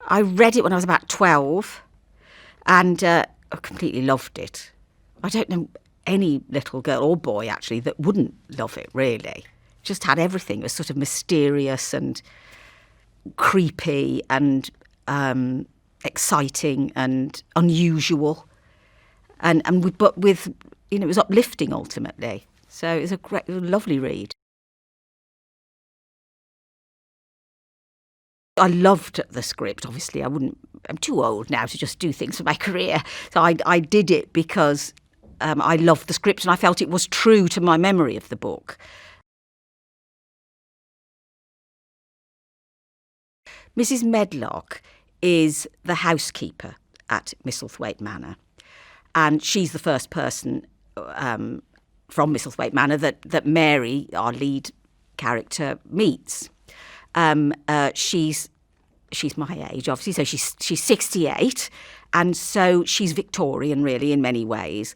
I read it when I was about 12 and I completely loved it. I don't know any little girl or boy, actually, that wouldn't love it, really. Just had everything. It was sort of mysterious and creepy and exciting and unusual. But with, it was uplifting, ultimately. So it was a lovely read. I loved the script, obviously. I'm too old now to just do things for my career. So I did it because I loved the script and I felt it was true to my memory of the book. Mrs. Medlock is the housekeeper at Misselthwaite Manor. And she's the first person from Misselthwaite Manor that Mary, our lead character, meets. She's my age, obviously, so she's 68, and so she's Victorian, really, in many ways,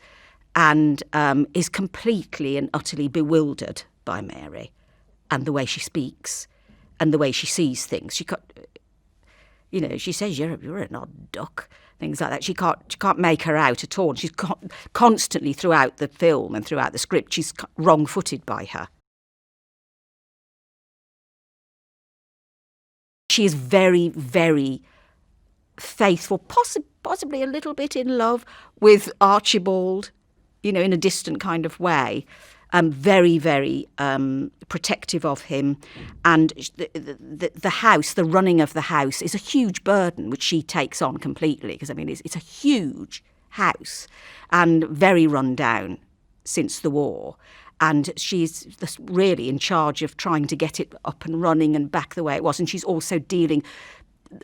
and is completely and utterly bewildered by Mary and the way she speaks and the way she sees things. She says, you're an odd duck, things like that. She can't make her out at all. She's constantly, throughout the film and throughout the script, she's wrong-footed by her. She is very, very faithful, possibly a little bit in love with Archibald, in a distant kind of way. Very, very protective of him. And the house, the running of the house, is a huge burden, which she takes on completely, because, it's a huge house and very run down since the war. And she's really in charge of trying to get it up and running and back the way it was. And she's also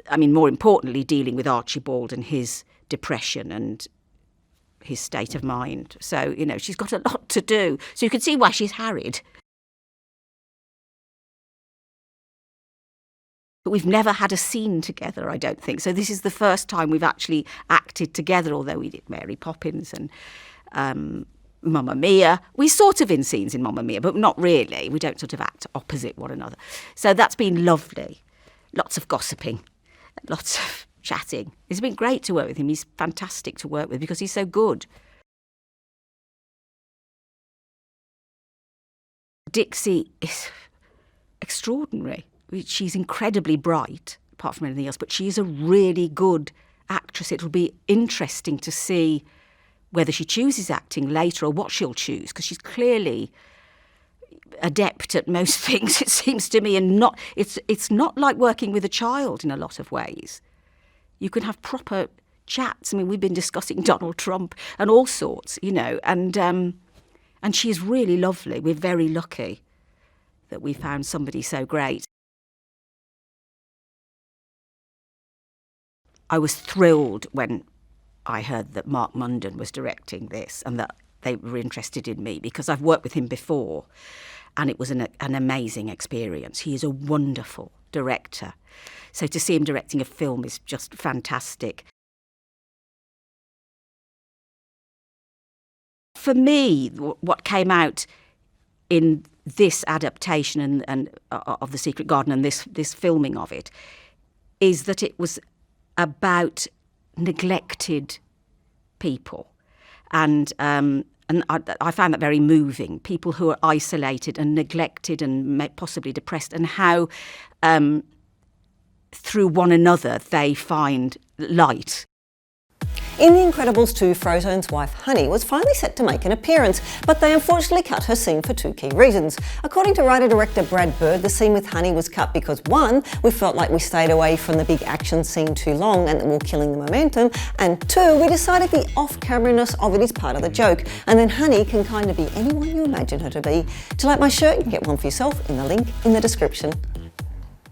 more importantly, dealing with Archibald and his depression and his state of mind. So, she's got a lot to do. So you can see why she's harried. But we've never had a scene together, I don't think. So this is the first time we've actually acted together, although we did Mary Poppins and Mamma Mia. We're sort of in scenes in Mamma Mia, but not really. We don't sort of act opposite one another. So that's been lovely. Lots of gossiping, lots of chatting. It's been great to work with him. He's fantastic to work with because he's so good. Dixie is extraordinary. She's incredibly bright, apart from anything else, but she is a really good actress. It'll be interesting to see whether she chooses acting later or what she'll choose, because she's clearly adept at most things, it seems to me, and it's not like working with a child in a lot of ways. You can have proper chats. We've been discussing Donald Trump and all sorts, and she's really lovely. We're very lucky that we found somebody so great. I was thrilled when I heard that Marc Munden was directing this and that they were interested in me, because I've worked with him before and it was an amazing experience. He is a wonderful director. So to see him directing a film is just fantastic. For me, what came out in this adaptation and of The Secret Garden and this filming of it is that it was about neglected people, and I found that very moving. People who are isolated and neglected and possibly depressed, and how through one another they find light. In The Incredibles 2, Frozone's wife Honey was finally set to make an appearance, but they unfortunately cut her scene for two key reasons. According to writer-director Brad Bird, the scene with Honey was cut because 1, we felt like we stayed away from the big action scene too long and we were killing the momentum, and 2, we decided the off-camera-ness of it is part of the joke, and then Honey can kind of be anyone you imagine her to be. To like my shirt, you can get one for yourself in the link in the description.